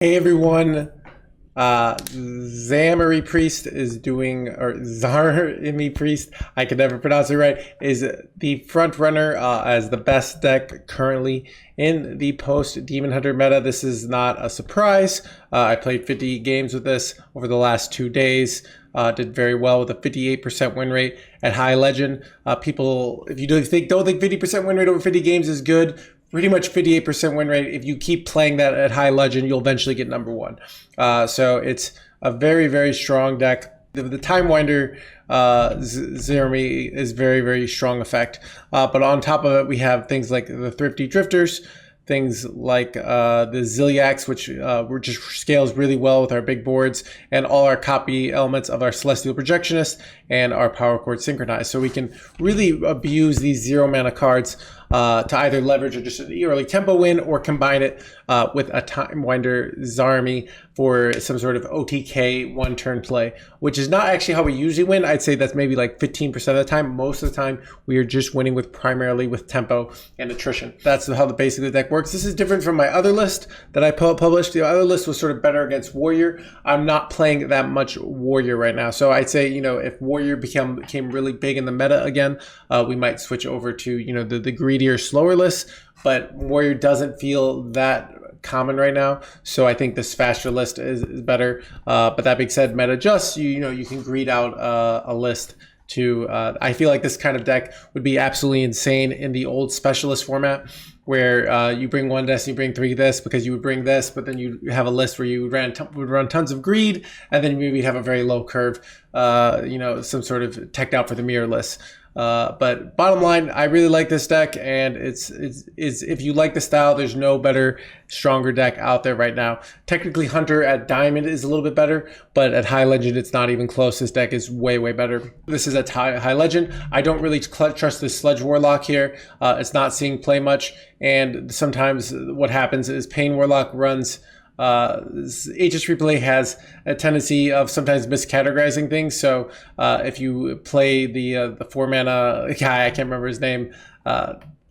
Hey everyone, Zarimi Priest is doing, or Zarimi Priest, I can never pronounce it right, is the front runner as the best deck currently in the post Demon Hunter meta. This is not a surprise. I played 50 games with this over the last 2 days. Did very well with a 58% win rate at High Legend. People, if you don't think 50% win rate over 50 games is good, pretty much 58% win rate. If you keep playing that at High Legend, you'll eventually get number one. So it's a very, very strong deck. The Time Winder Zarimi is very, very strong effect. But on top of it, we have things like the Thrifty Drifters, things like the Ziliax, which just scales really well with our big boards, and all our copy elements of our Celestial Projectionist and our Power Chord Synchronized. So we can really abuse these 0 mana cards to either leverage or just an early tempo win, or combine it with a Time Winder Zarimi for some sort of OTK one-turn play, which is not actually how we usually win. I'd say that's maybe like 15% of the time. Most of the time, we are just winning with primarily with tempo and attrition. That's how the basic of the deck works. This is different from my other list that I published. The other list was sort of better against Warrior. I'm not playing that much Warrior right now. So I'd say, if Warrior became really big in the meta again, we might switch over to, the greedier, slower list. But Warrior doesn't feel that common right now, so I think this faster list is better. But that being said, meta adjusts. You can greed out a list to. I feel like this kind of deck would be absolutely insane in the old specialist format, where you bring one this, you bring 3 this, because you would bring this, but then you have a list where you would run tons of greed, and then maybe have a very low curve, some sort of teched out for the mirror list. But bottom line, I really like this deck, and it's if you like the style, there's no better, stronger deck out there right now. Technically, Hunter at Diamond is a little bit better, but at High Legend, it's not even close. This deck is way, way better. This is at High Legend. I don't really trust this Sludge Warlock here. It's not seeing play much, and sometimes what happens is Pain Warlock runs. HS Replay has a tendency of sometimes miscategorizing things. So if you play the 4 mana guy, I can't remember his name,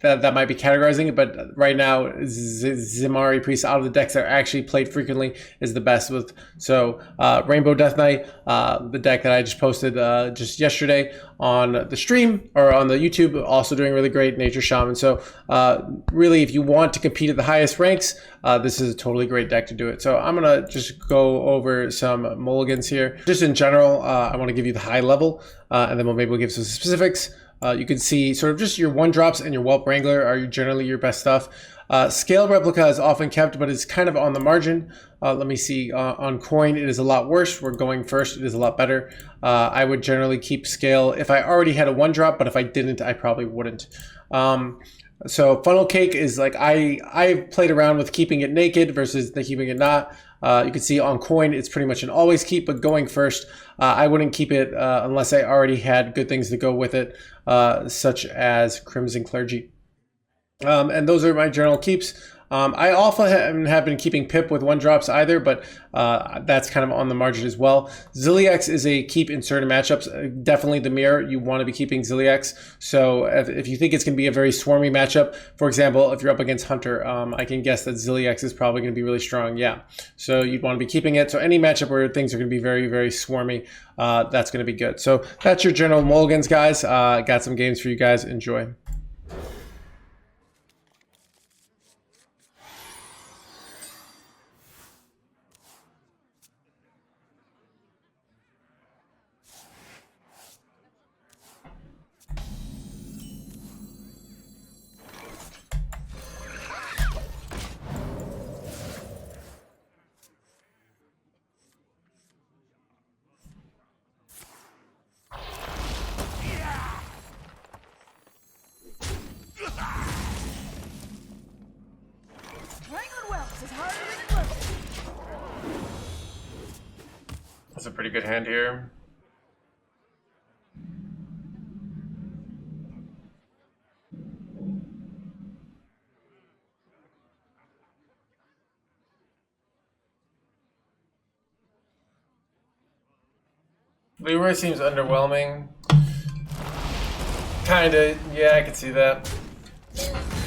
that might be categorizing it, but right now Zarimi Priest out of the decks that are actually played frequently is the best with. So Rainbow Death Knight, the deck that I just posted just yesterday on the stream or on the YouTube, also doing really great. Nature Shaman. So really, if you want to compete at the highest ranks, this is a totally great deck to do it. So I'm gonna just go over some mulligans here. Just in general, I want to give you the high level, and then we'll give some specifics. You can see sort of just your 1-drops and your Whelp Wrangler are generally your best stuff. Scale Replica is often kept, but it's kind of on the margin. Let me see. On Coin, it is a lot worse. We're going first. It is a lot better. I would generally keep Scale if I already had a 1-drop, but if I didn't, I probably wouldn't. So Funnel Cake is like, I played around with keeping it naked versus the keeping it not. You can see on Coin, it's pretty much an always keep, but going first, I wouldn't keep it unless I already had good things to go with it, such as Crimson Clergy. And those are my general keeps. I also haven't been keeping Pip with 1-drops either, but that's kind of on the margin as well. Ziliax is a keep in certain matchups. Definitely the mirror, you want to be keeping Ziliax. So if you think it's going to be a very swarmy matchup, for example, if you're up against Hunter, I can guess that Ziliax is probably going to be really strong. Yeah, so you'd want to be keeping it. So any matchup where things are going to be very, very swarmy, that's going to be good. So that's your general mulligans, guys. Got some games for you guys. Enjoy. That's a pretty good hand here. Leroy seems underwhelming. Kinda, yeah, I can see that.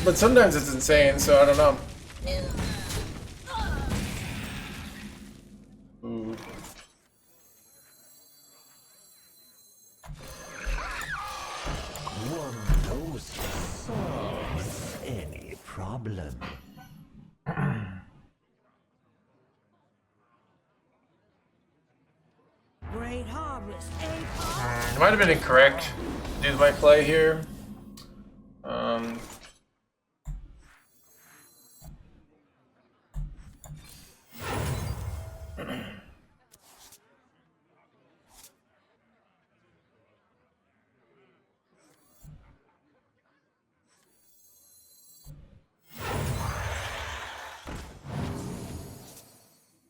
But sometimes it's insane, so I don't know. problem. Great harvest, It might have been incorrect to do my play here.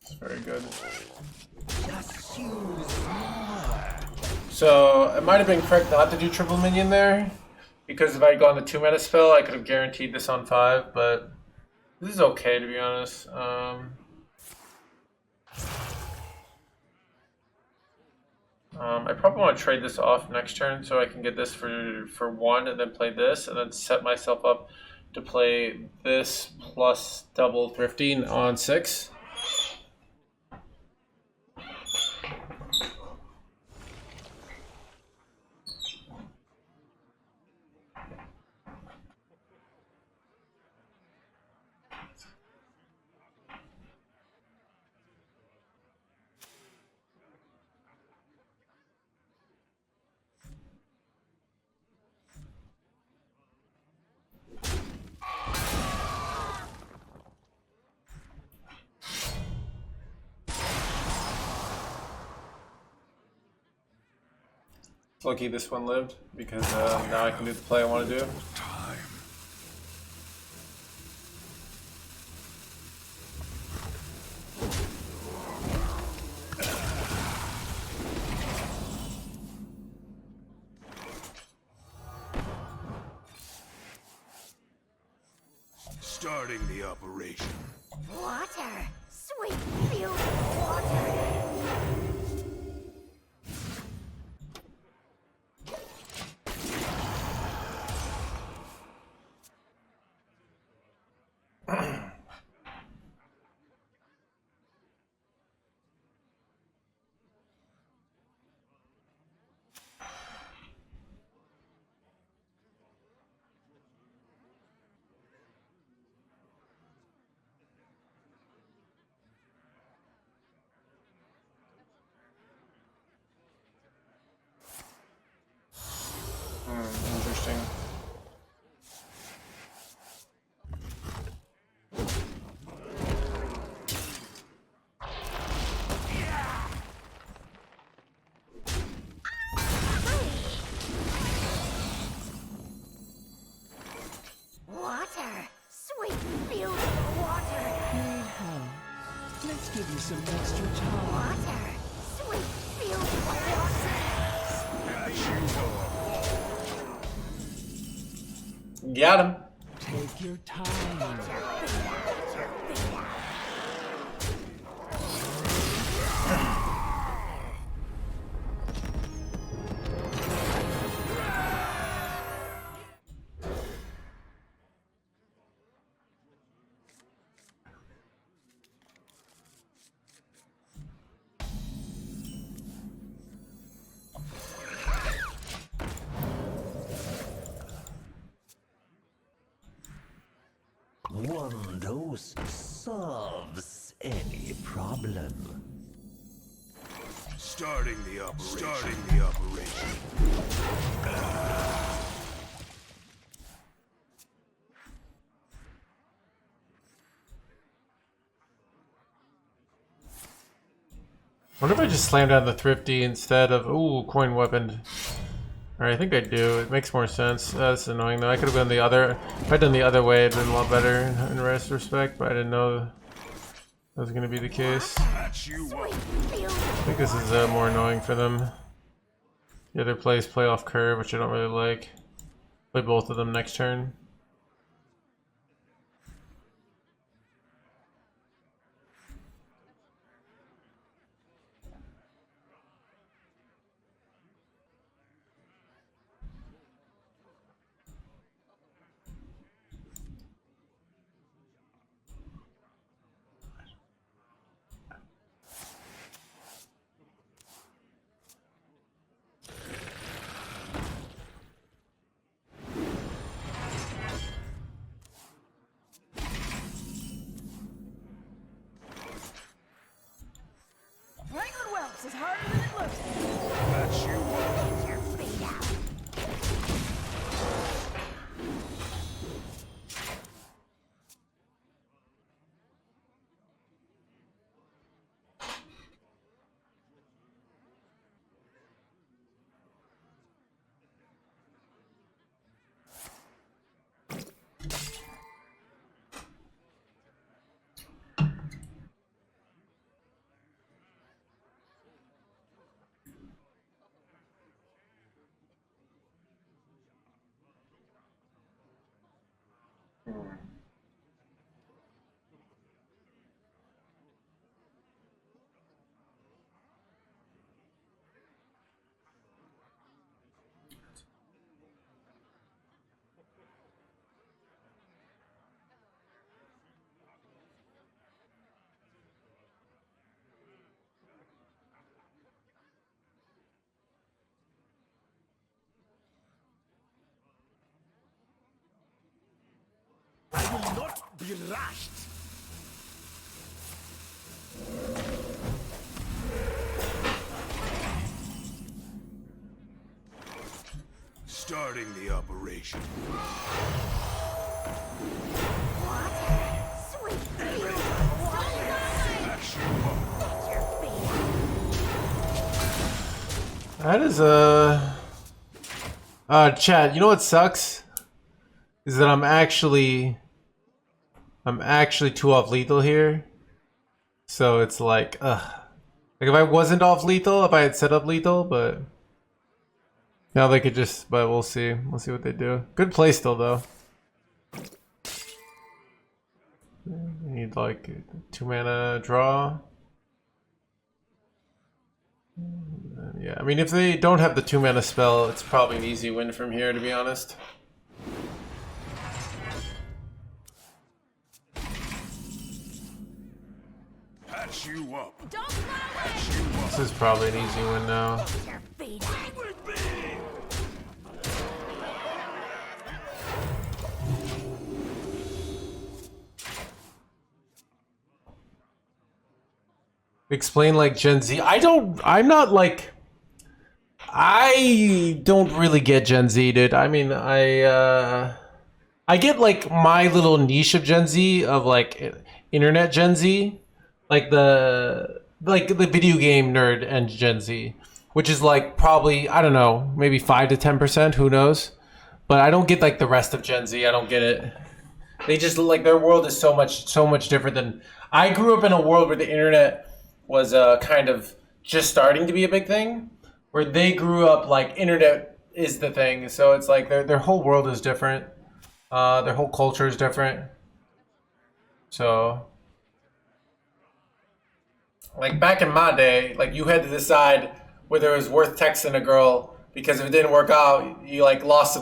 It's very good. So it might have been correct not to do triple minion there, because if I had gone the 2-mana spell, I could have guaranteed this on 5, but this is okay to be honest. I probably want to trade this off next turn so I can get this for 1 and then play this and then set myself up to play this plus double thrifting on 6. Lucky this one lived, because now I can do the play I want to do. Starting the operation. water, sweet, beautiful water. Interesting. Water, sweet, beautiful water. Need help? Let's give you some extra time. Water, sweet, beautiful water. Got him. Take your time. One dose solves any problem. Starting the operation. Wonder if I just slam down the thrifty instead of coin weapon. Alright, I think I do. It makes more sense. That's annoying though. I could have gone the other. If I'd done the other way, it'd been a lot better in retrospect, but I didn't know that was going to be the case. I think this is more annoying for them. The other plays play off curve, which I don't really like. Play both of them next turn. This is harder than it looks. Patch you up. Get your feet out. I will not be rushed. Starting the operation. Water. Sweet, beautiful water. Patch you up. Get your feet out. That is Chad, you know what sucks? Is that I'm actually too off lethal here. So it's like like if I wasn't off lethal, if I had set up lethal, but now they could just, but we'll see. We'll see what they do. Good play still though. Need like 2 mana draw. Yeah, I mean if they don't have the 2 mana spell, it's probably an easy win from here, to be honest. Patch you up. Don't fly away. This is probably an easy win now. Get your feet out. Explain like Gen Z. I don't really get Gen Z, dude. I mean, I get like my little niche of Gen Z, of like internet Gen Z, like the video game nerd and Gen Z, which is like probably, I don't know, maybe 5 to 10%, who knows? But I don't get like the rest of Gen Z. I don't get it. They just like, their world is so much different than I grew up in a world where the internet was kind of just starting to be a big thing, where they grew up like internet is the thing. So it's like their whole world is different. Their whole culture is different. So like back in my day, like you had to decide whether it was worth texting a girl, because if it didn't work out, you lost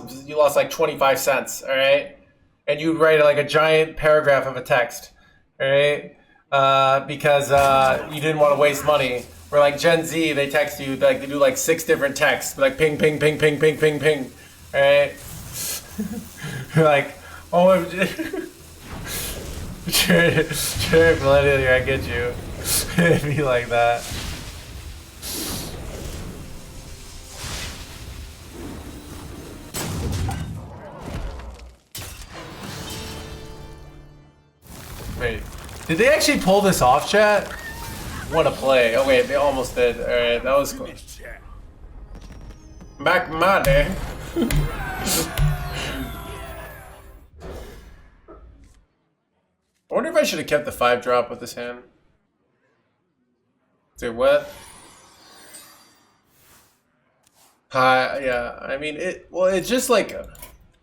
like 25 cents, all right? And you'd write like a giant paragraph of a text, all right? Because you didn't want to waste money. Where like Gen Z, they text you, like they do like 6 different texts, like ping, ping, ping, ping, ping, ping, ping, all right? You're like, oh, sure, millennial here, I get you. It'd be like that. Wait, did they actually pull this off, chat? What a play. Oh wait, they almost did. Alright, that was cool. Back in my day. I wonder if I should have kept the 5-drop with this hand. Say what? Yeah, I mean, it's just like,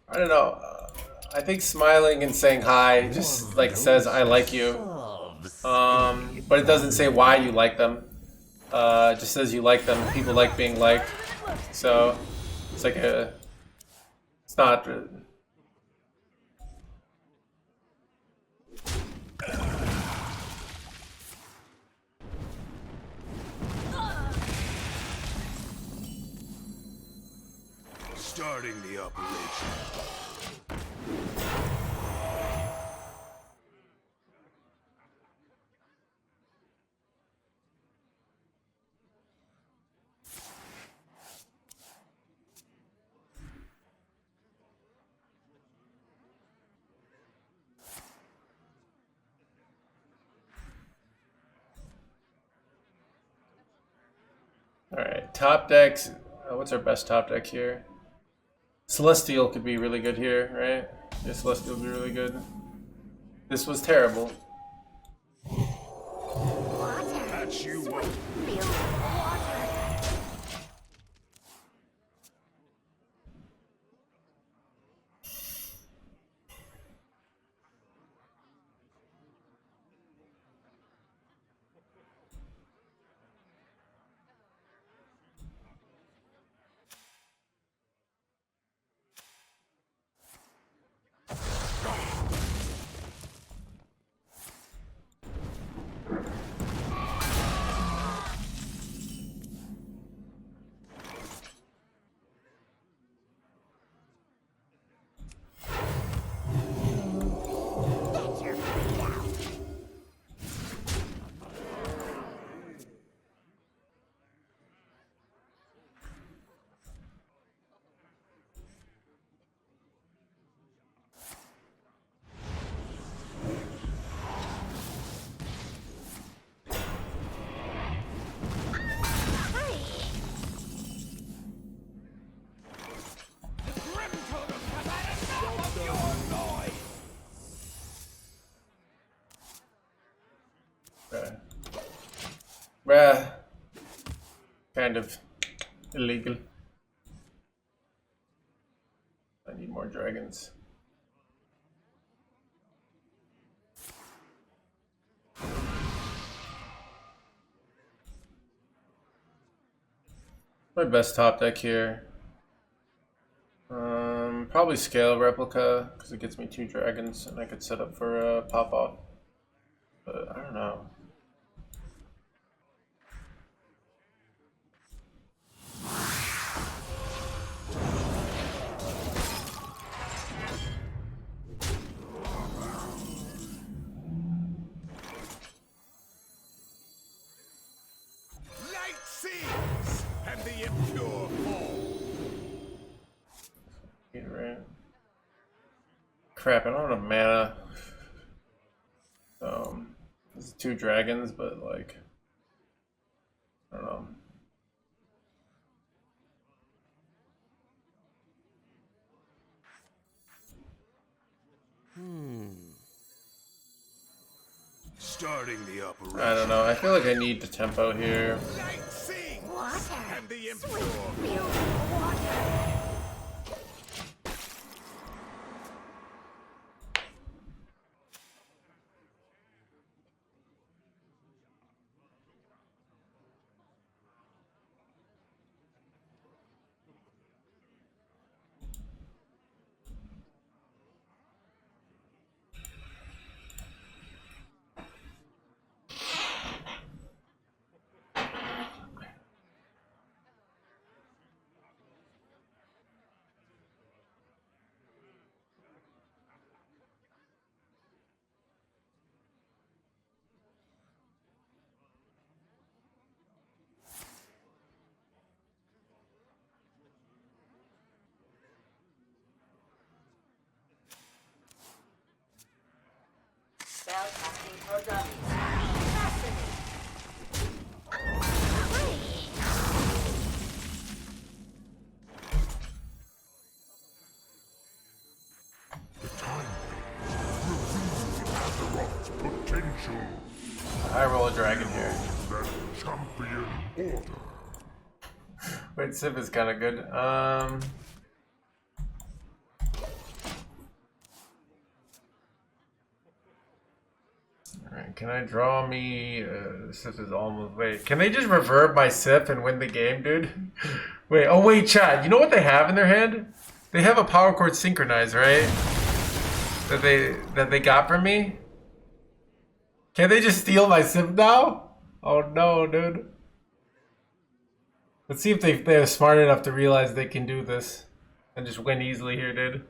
I don't know. I think smiling and saying hi just like says I like you. But it doesn't say why you like them. It just says you like them. People like being liked. So it's like it's not. Starting the operation. top decks. What's our best top deck here? Celestial could be really good here, right? Yeah, Celestial would be really good. This was terrible. Water. Patch you up. Feel water. Get your feet out. Bruh. Kind of illegal. I need more dragons. My best top deck here. Probably scale replica because it gets me 2 dragons and I could set up for a pop off. But I don't know. Light sees, and the impure fall. Right. Crap, I don't have mana. This is 2 dragons, but like, I don't know. Starting the operation. I don't know. I feel like I need the tempo here. Light sees, Water. and the Sweet impure feel water. Spell casting for dummies. Fascinating. Azeroth's potential. I roll a dragon here. That champion order. Wait, Civ is kind of good. Alright, can I draw me... Sif is almost... Wait, can they just reverb my Sif and win the game, dude? Wait, oh wait, chat. You know what they have in their hand? They have a power chord synchronize, right? That they got from me? Can they just steal my Sif now? Oh no, dude. Let's see if they're smart enough to realize they can do this. And just win easily here, dude.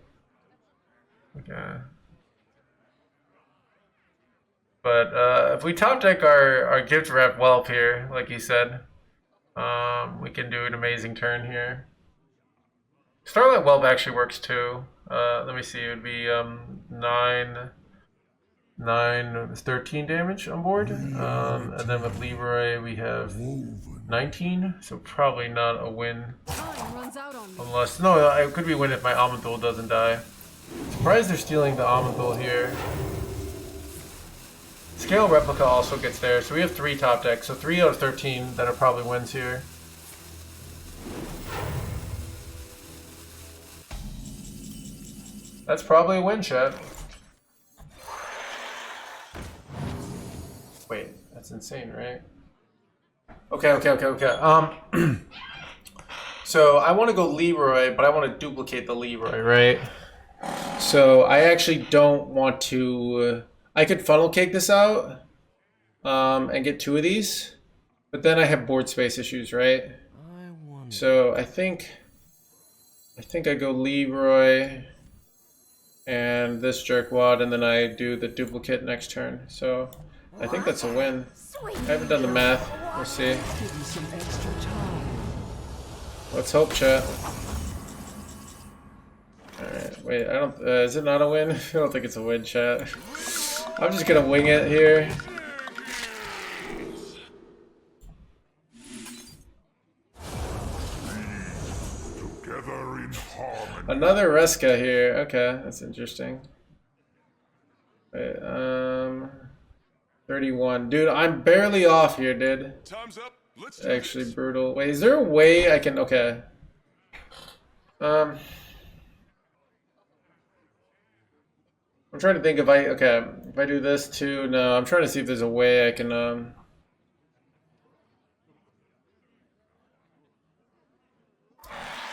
Okay. But if we top deck our gift wrap whelp here, like you said, we can do an amazing turn here. Starlight Whelp actually works too. Let me see, it would be 9, 9, 13 damage on board. And then with Leroy, we have 19. So probably not a win. Time runs out on me. Unless, no, it could be a win if my Amanthul doesn't die. Surprised they're stealing the Amanthul here. Scale Replica also gets there. So we have 3 top decks. So 3 out of 13 that are probably wins here. That's probably a win, chat. Wait, that's insane, right? Okay. So I want to go Leroy, but I want to duplicate the Leroy, right? So I actually don't want to... I could funnel cake this out and get 2 of these, but then I have board space issues, right? So I think I go Leroy and this jerkwad, and then I do the duplicate next turn. So I think that's a win. Sweet. I haven't done the math. We'll see. Give you some extra time. Let's hope, chat. Alright, wait, I don't... is it not a win? I don't think it's a win, chat. I'm just gonna wing it here. Together in harmony. Another Reska here. Okay, that's interesting. Wait, 31. Dude, I'm barely off here, dude. Time's up. Let's do Actually this. brutal. Wait, is there a way I can... Okay. I'm trying to think if I... Okay, if I do this too... No, I'm trying to see if there's a way I can...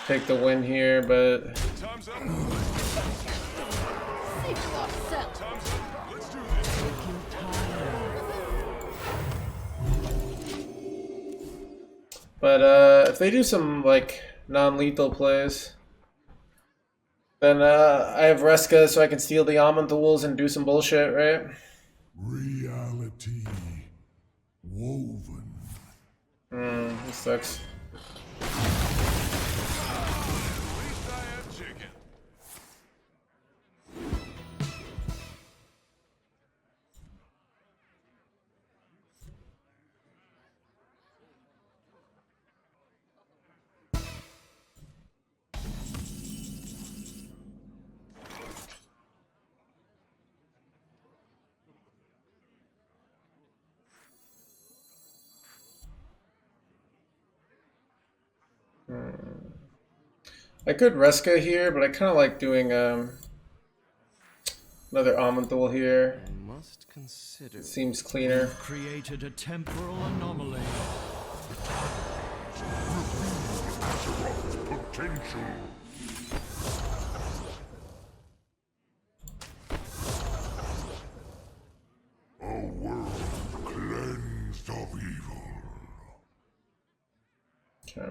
take the win here, but... Time's up. Save yourself. Time's up. Let's do this. But if they do some like non-lethal plays, then I have Reska, so I can steal the Amanthul's and do some bullshit, right? Reality woven. This sucks. At least I have chicken. I could Reska here, but I kind of like doing another Amanthul here. Must consider. It seems cleaner. Created a temporal anomaly. Potential. A world cleansed of evil. Okay.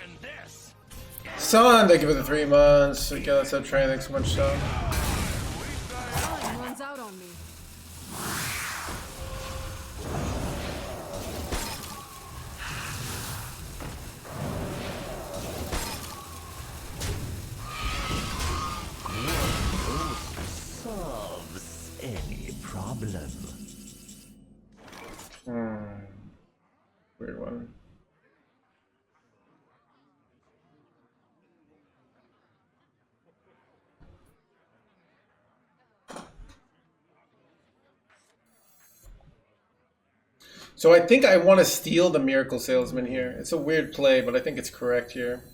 And this. Son, thank you for the 3 months. Okay, let's have trying. Thanks so much, Son. Time runs out on me. Solves any problem. Weird one. So I think I want to steal the Miracle Salesman here. It's a weird play, but I think it's correct here.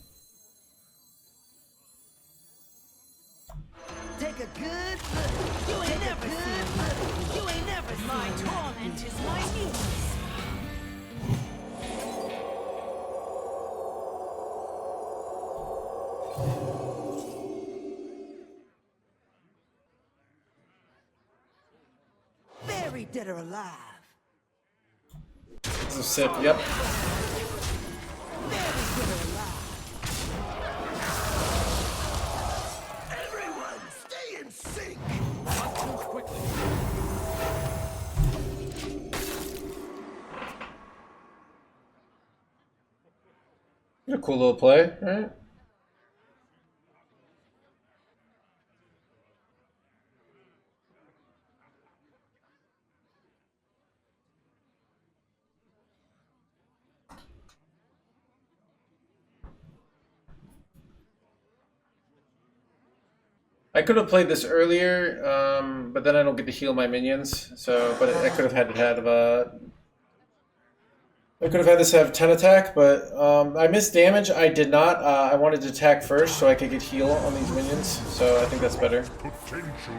Buried dead or alive. This is a sip, yep. Everyone, stay in sync. A cool little play, right? I could have played this earlier, but then I don't get to heal my minions. So, but I could have had I could have had this have 10 attack, but I missed damage. I did not. I wanted to attack first so I could get heal on these minions. So I think that's better. Potential.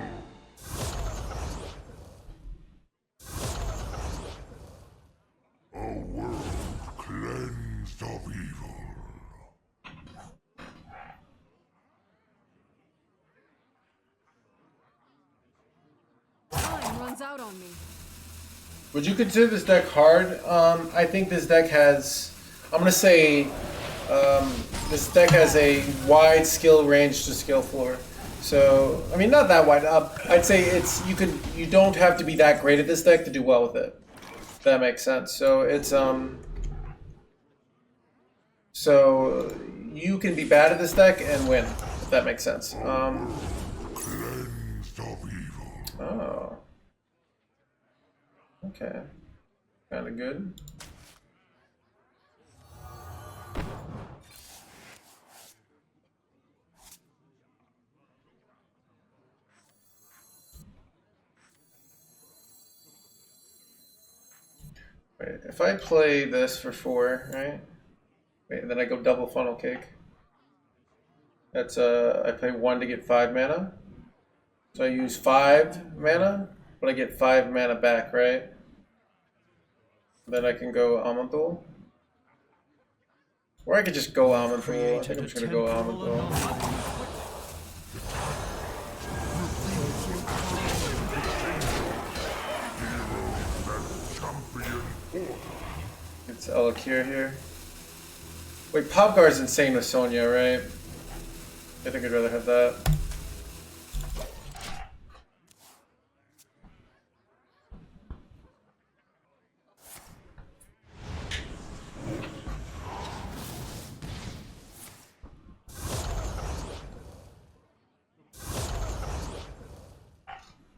A world cleansed of evil. Time runs out on me. Would you consider this deck hard? I think this deck has, I'm gonna say, this deck has a wide skill range to skill floor. So, I mean, not that wide. I'd say it's you don't have to be that great at this deck to do well with it. If that makes sense. So it's so you can be bad at this deck and win. If that makes sense. Cleansed of evil. Oh. Okay. Kind of good. Wait, if I play this for 4, right? Wait, and then I go double funnel cake. That's I pay 1 to get 5 mana. So I use 5 mana, but I get 5 mana back, right? Then I can go Amantul. Or I could just go Amantul. I think I'm just gonna go Amantul. It's Elakir here. Wait, Popgar's insane with Sonya, right? I think I'd rather have that.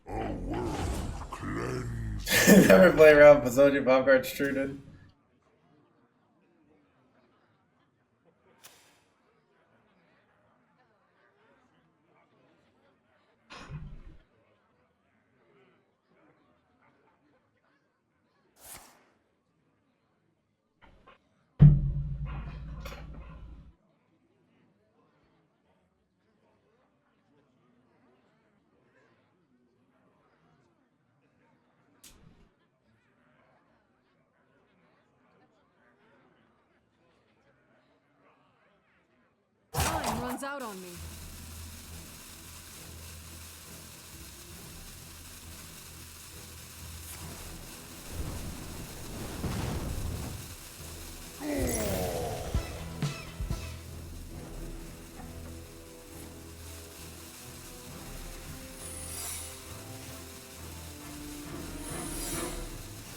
A world cleansed. Never play around with Sonya Popgar Struded. Time runs out on me.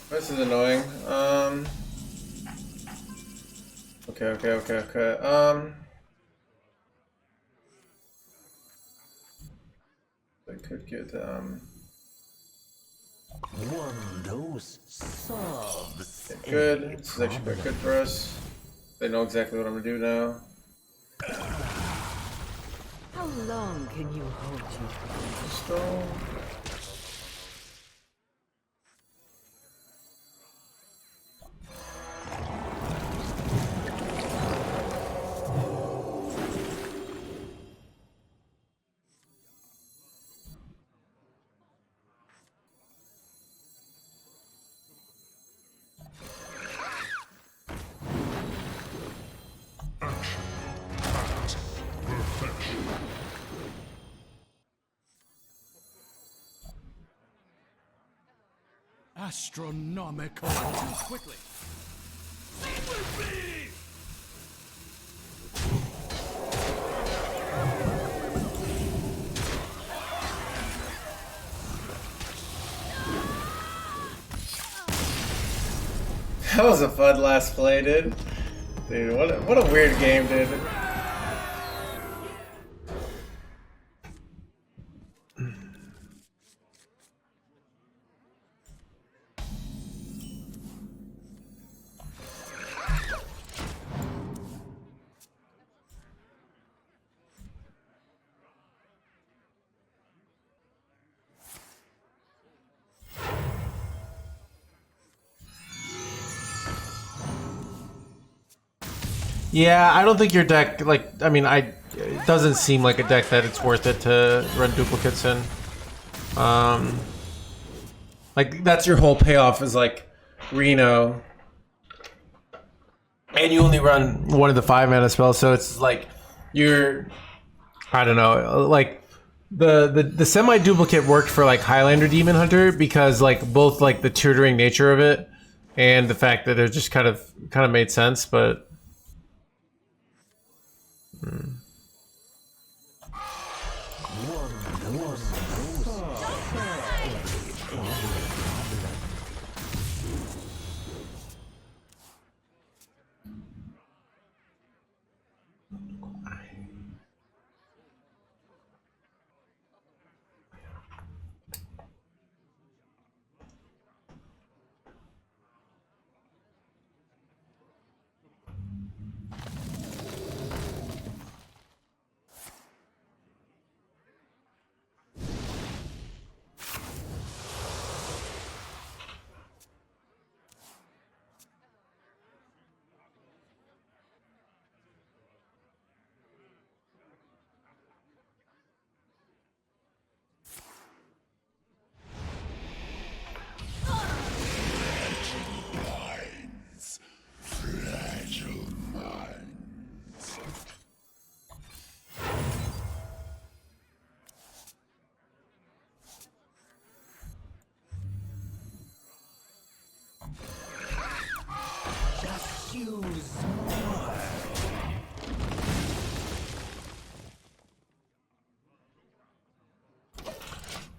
This is annoying. Okay. I could get One dose solves good. any This is actually quite good problem. for us. They know exactly what I'm gonna do now. How long can you hold you? Still. Astronomical. Too quickly. Sing with me! That was a fun last play, dude. Dude, what a weird game, dude. Yeah, I don't think your deck, like, I mean, it doesn't seem like a deck that it's worth it to run duplicates in. Like, that's your whole payoff is, like, Reno. And you only run one of the 5-mana spells, so it's like, you're, I don't know, like, the semi-duplicate worked for, like, Highlander Demon Hunter because, like, both, like, the tutoring nature of it and the fact that it just kind of made sense, but...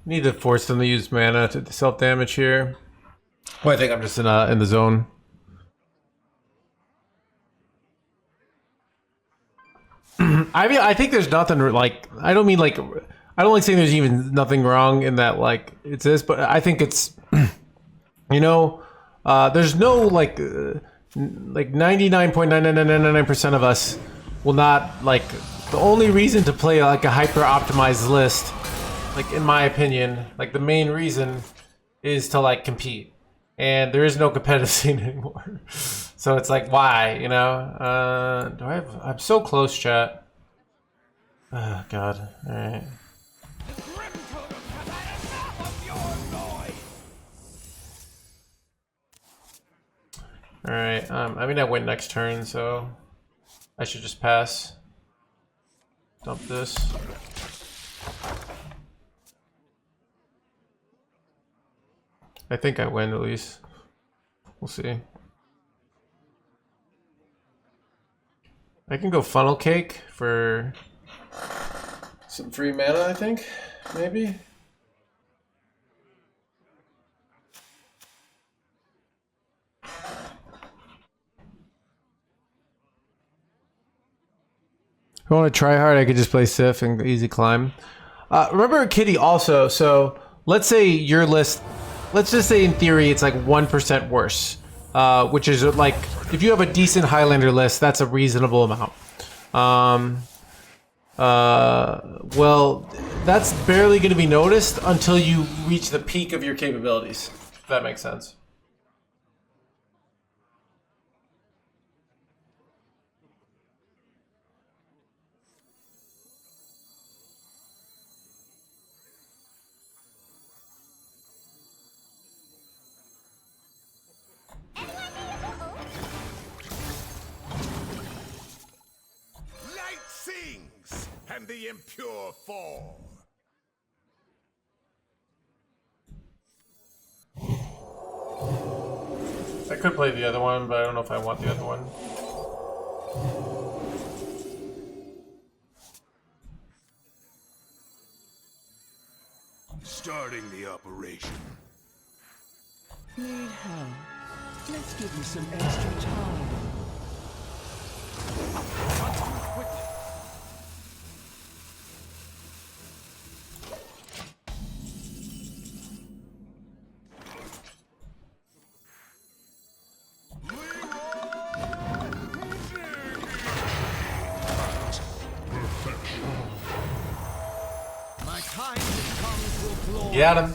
Need to force them to use mana to self-damage here. Well, I think I'm just in the zone. I think there's nothing like, I don't mean like, I don't like saying there's even nothing wrong in that, like, it's this, but I think it's, you know, there's no like 99.99999% of us will not, like, the only reason to play like a hyper optimized list, like, in my opinion, like, the main reason is to, like, compete. And there is no competitive scene anymore. So it's like, why, you know? I'm so close, chat. Oh, God. Alright. Alright, I mean, I win next turn, so I should just pass. Dump this. I think I win, at least. We'll see. I can go Funnel Cake for some free mana, I think. Maybe? If I want to try hard, I could just play Sif and easy climb. Remember Kitty also, so let's say your list, let's just say in theory it's like 1% worse. Which is like, if you have a decent Highlander list, that's a reasonable amount. Well, that's barely going to be noticed until you reach the peak of your capabilities, if that makes sense. And the impure fall. could play the other one, but I don't know if I want the other one. Starting the operation. Need help? Let's give you some extra time. My time has come to a glorious Got him. end.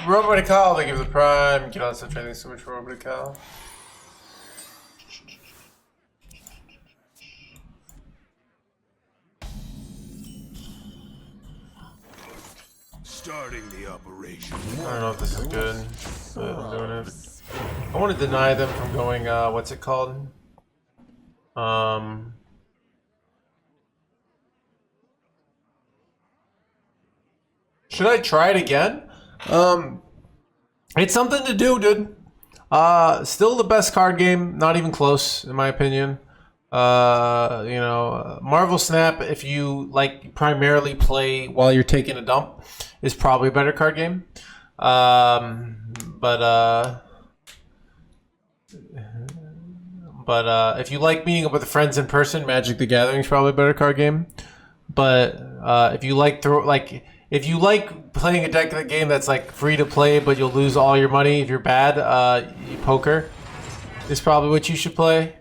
Robert Call, they give the prime. Get on some training so much for Robert Call. Starting the operation. I don't know if this is good, but I'm doing it. I want to deny them from going, what's it called? Should I try it again? It's something to do, dude. Still the best card game, not even close, in my opinion. Marvel Snap, if you like primarily play while you're taking a dump, is probably a better card game. But if you like meeting up with friends in person, Magic the Gathering is probably a better card game. But if you like if you like playing a deck game that's like free to play, but you'll lose all your money if you're bad, poker is probably what you should play.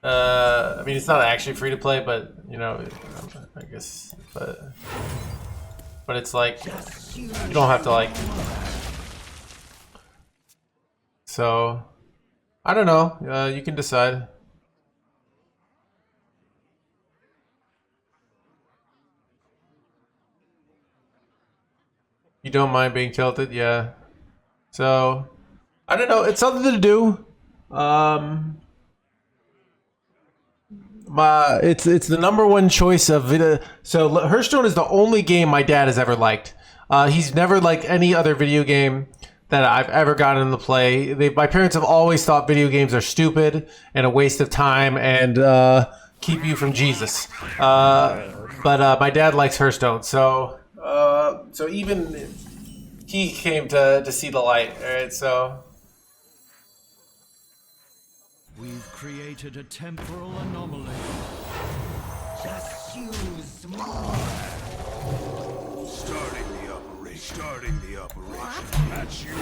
I mean, it's not actually free to play, but I guess, but it's like you don't have to like. So, I don't know. You can decide. You don't mind being tilted, yeah. So, I don't know. It's something to do. It's the number one choice of video. So Hearthstone is the only game my dad has ever liked. He's never liked any other video game that I've ever gotten to play. My parents have always thought video games are stupid and a waste of time and keep you from Jesus. But my dad likes Hearthstone, so even he came to see the light. All right, so. We've created a temporal anomaly. Just use more. Starting the operation. Match you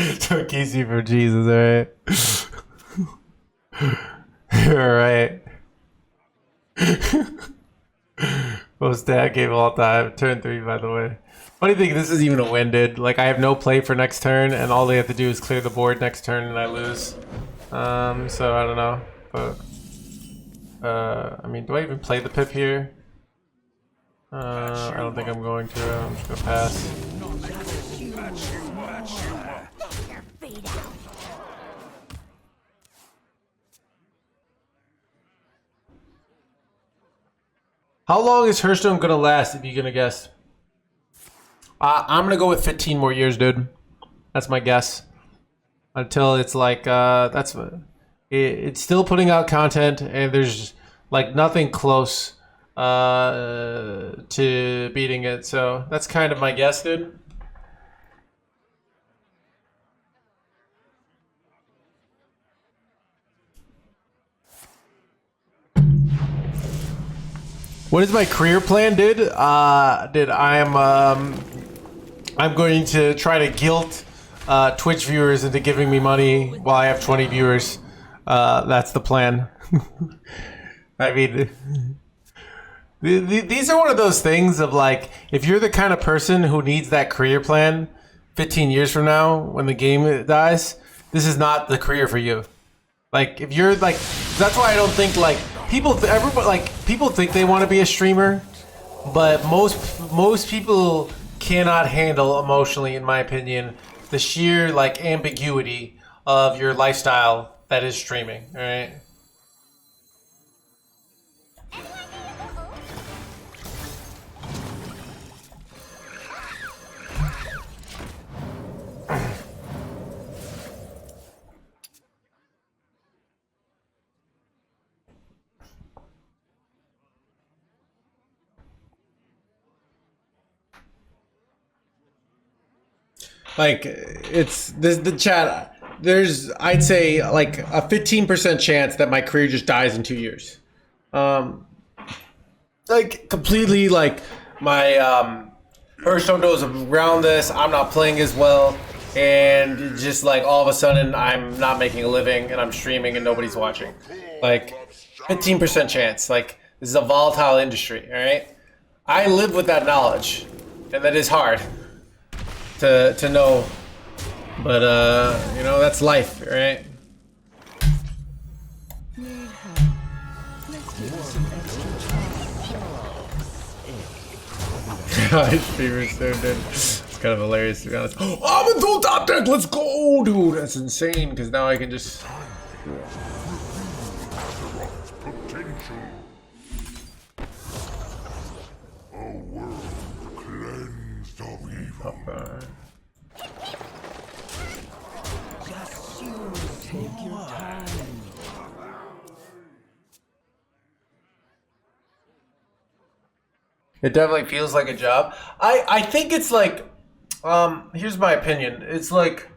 up. Don't kiss you for Jesus, alright? Alright. Most dad game of all time. Turn 3, by the way. Funny thing, this is even a win, dude. Like, I have no play for next turn, and all they have to do is clear the board next turn, and I lose. So I don't know. But, I mean, do I even play the pip here? I don't think I'm going to. I'm just gonna pass. Your feet out. How long is Hearthstone gonna last, if you're gonna guess? I'm gonna go with 15 more years, dude. That's my guess. Until it's like, it's still putting out content, and there's like nothing close to beating it. So that's kind of my guess, dude. What is my career plan, dude? I'm going to try to guilt Twitch viewers into giving me money while I have 20 viewers. That's the plan. I mean, these are one of those things of like, if you're the kind of person who needs that career plan 15 years from now when the game dies, this is not the career for you. Like, if you're like, that's why I don't think like people think they want to be a streamer, but most people cannot handle emotionally, in my opinion, the sheer like ambiguity of your lifestyle that is streaming. All right. Like, it's this the chat. There's, I'd say, like a 15% chance that my career just dies in 2 years. Like completely, like my Hearthstone goes around this. I'm not playing as well, and just like all of a sudden I'm not making a living and I'm streaming and nobody's watching. Like 15% chance. Like this is a volatile industry. All right, I live with that knowledge, and that is hard to know. But you know, that's life, right? Need help. Let's give you some extra His streamer's so good. It's kind of hilarious to be honest. Oh, I'm in full top deck. Let's go, dude. That's insane. Because now I can just. Potential. A world cleansed of evil. Take your time. It definitely feels like a job. I think it's like, here's my opinion. It's like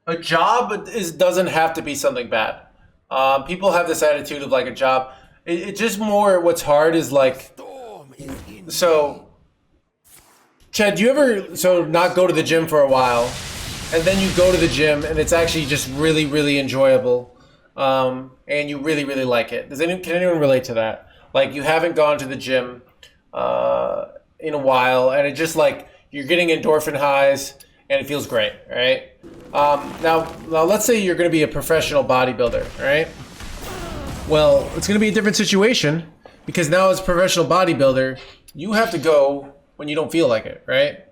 a job doesn't have to be something bad. People have this attitude of like a job. It just more what's hard is like, so Chad, do you ever not go to the gym for a while, and then you go to the gym and it's actually just really, really enjoyable, and you really, really like it? Can anyone relate to that? Like you haven't gone to the gym in a while, and it just like you're getting endorphin highs, and it feels great, right? Now let's say you're going to be a professional bodybuilder, right? Well, it's going to be a different situation because now as a professional bodybuilder, you have to go when you don't feel like it, right?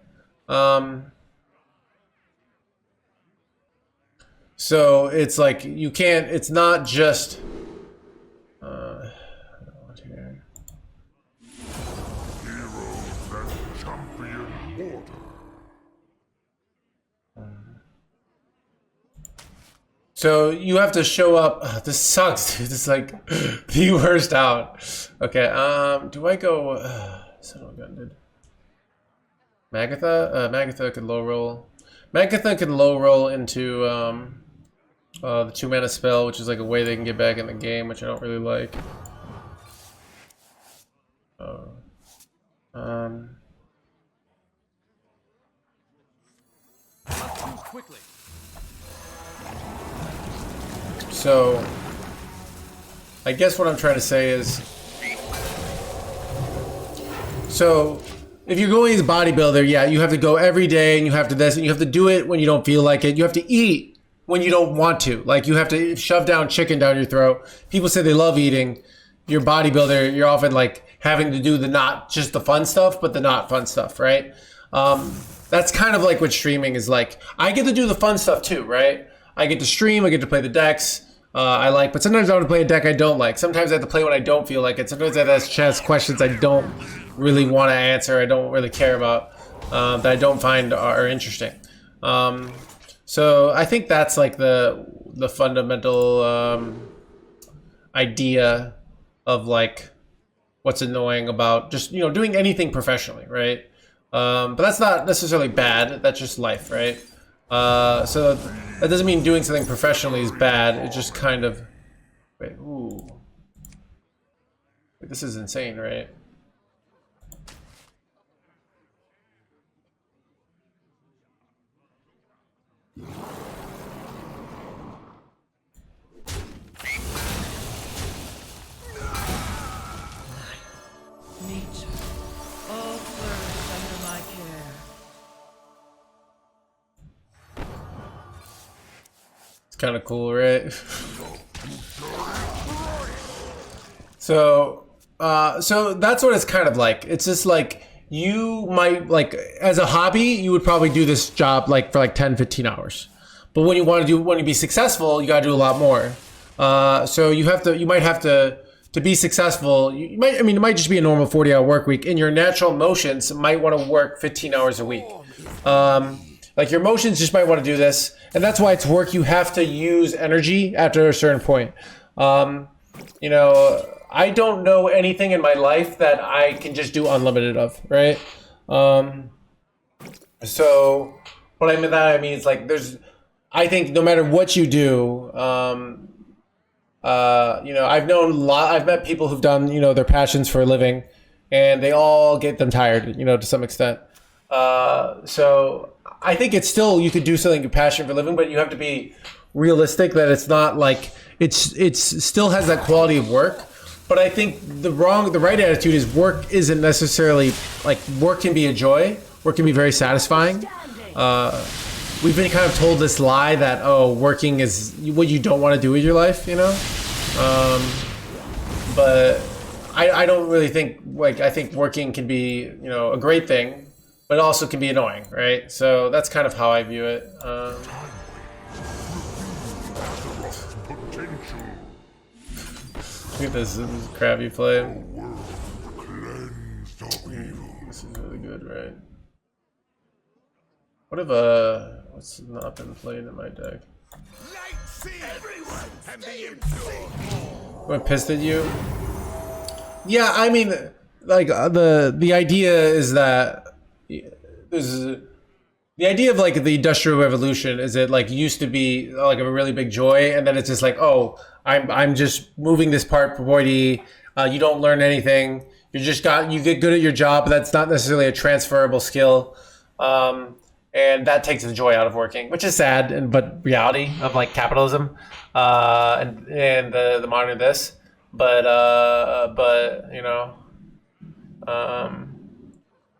So it's like you can't. It's not just. Heroes that champion order. So you have to show up. Ugh, this sucks, dude. This is like the worst out. Okay. Do I go? Son of a gun, dude. Magatha. Magatha can low roll. Magatha can low roll into the 2-mana spell, which is like a way they can get back in the game, which I don't really like. Quickly. So I guess what I'm trying to say is, so if you're going as a bodybuilder, yeah, you have to go every day, and you have to this, and you have to do it when you don't feel like it. You have to eat when you don't want to. Like you have to shove down chicken down your throat. People say they love eating. You're a bodybuilder, you're often like having to do the not just the fun stuff, but the not fun stuff, right? That's kind of like what streaming is like. I get to do the fun stuff too, right? I get to stream, I get to play the decks I like, but sometimes I want to play a deck I don't like. Sometimes I have to play when I don't feel like it. Sometimes I have to ask chess questions I don't really want to answer, I don't really care about, that I don't find are interesting. So I think that's like the fundamental idea of like what's annoying about just, you know, doing anything professionally, right? But that's not necessarily bad, that's just life, right? So that doesn't mean doing something professionally is bad, it just kind of, wait, ooh. Wait, this is insane, right? nature. All flourish under my care. It's kind of cool, right? So that's what it's kind of like. It's just like you might, like, as a hobby, you would probably do this job like for like 10, 15 hours. But when you be successful, you gotta do a lot more. So you might have to be successful. It might just be a normal 40-hour work week. In your natural motions, might want to work 15 hours a week. Like your emotions just might want to do this, and that's why it's work. You have to use energy after a certain point. You know, I don't know anything in my life that I can just do unlimited of, right? So What I mean that I mean it's like there's, I think no matter what you do, you know, I've met people who've done, you know, their passions for a living, and they all get them tired, you know, to some extent. So I think it's still, you could do something your passion for a living, but you have to be realistic that it's not like it's still has that quality of work. But I think the right attitude is work isn't necessarily like, work can be a joy. Work can be very satisfying. We've been kind of told this lie that, oh, working is what you don't want to do with your life, you know? But I don't really think, like, I think working can be, you know, a great thing, but it also can be annoying, right? So that's kind of how I view it. Look at this crap you play. This is really good, right? What if what's not been played in my deck? Am I pissed at you? Yeah, I mean, like the idea is that the idea of like the Industrial Revolution is it like used to be like a really big joy, and then it's just like, oh, I'm just moving this part for voidy. You don't learn anything. You get good at your job, but that's not necessarily a transferable skill. And that takes the joy out of working, which is sad, but reality of like capitalism and the modern this. But you know,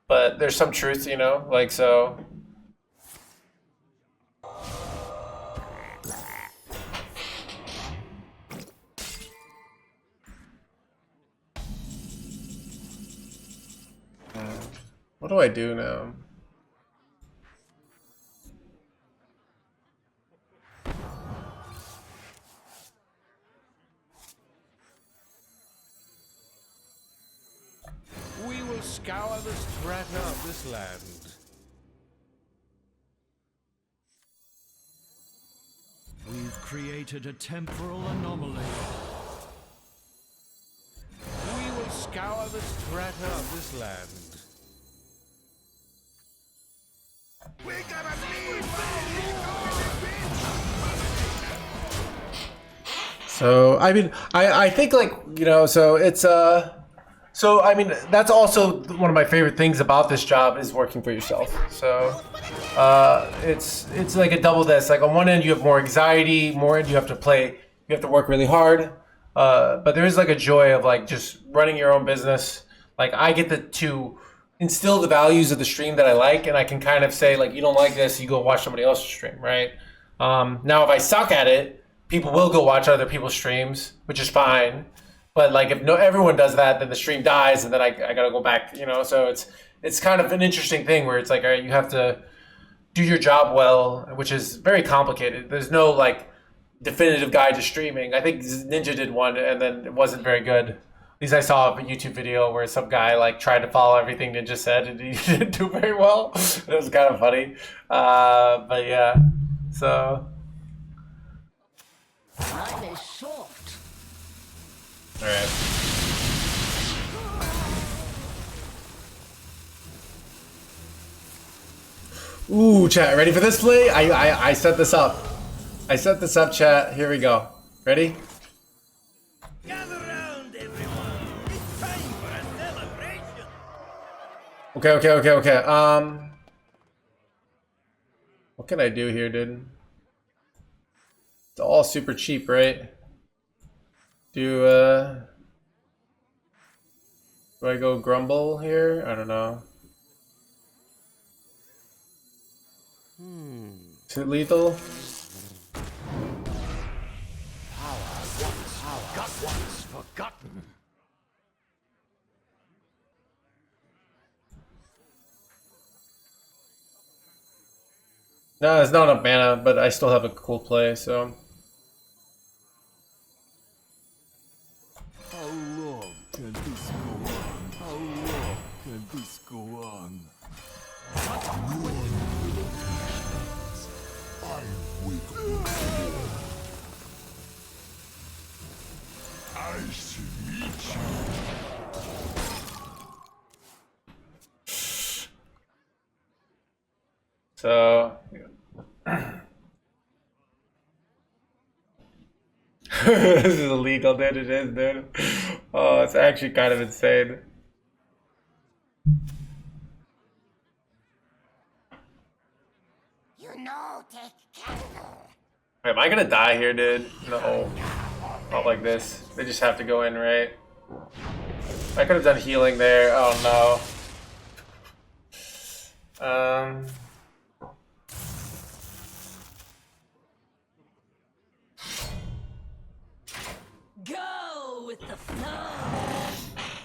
but there's some truth, you know, like so. What do I do now? We will scour the strata of this land. We've created a temporal anomaly. We will scour the strata of this land. We gotta leave! So I mean, I think like, you know, so it's so I mean that's also one of my favorite things about this job is working for yourself. So it's like a double this. Like on one end you have more anxiety, more end you have to work really hard. But there is like a joy of like just running your own business. Like I get to instill the values of the stream that I like, and I can kind of say like, you don't like this, you go watch somebody else's stream, right? Now if I suck at it, people will go watch other people's streams, which is fine. But like if everyone does that, then the stream dies, and then I gotta go back, you know. So it's kind of an interesting thing where it's like, all right, you have to do your job well, which is very complicated. There's no like definitive guide to streaming. I think Ninja did one, and then it wasn't very good. At least I saw a YouTube video where some guy like tried to follow everything Ninja said, and he didn't do very well. It was kind of funny, but yeah. So Time is short. all right. Ooh, chat, ready for this play? I set this up. I set this up, chat. Here we go. Ready? Gather round, everyone. It's time for a celebration. Okay. What can I do here, dude? It's all super cheap, right? Do I go grumble here? I don't know. Is it lethal? Once forgotten. No, it's not enough mana, but I still have a cool play, so. How long can this go on? How long can this go on? Nice to meet you. So this is illegal, dude. It is, dude. Oh, it's actually kind of insane. You know, take candle. Wait, am I gonna die here, dude? No. Not like this. They just have to go in, right? I could have done healing there. Oh no. Go with the flow.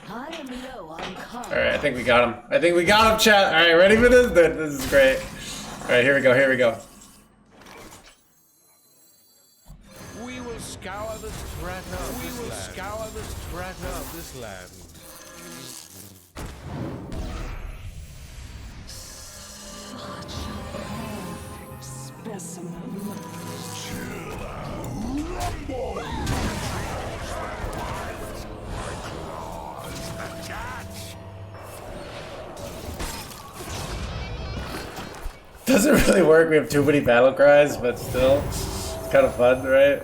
I am low on cards. Alright, I think we got him. I think we got him, chat. Alright, ready for this? Dude, this is great. Alright, here we go, here we go. We will scour the strata. We will scour the strata of this land. Doesn't really work. We have too many battle cries, but still, it's kind of fun, right?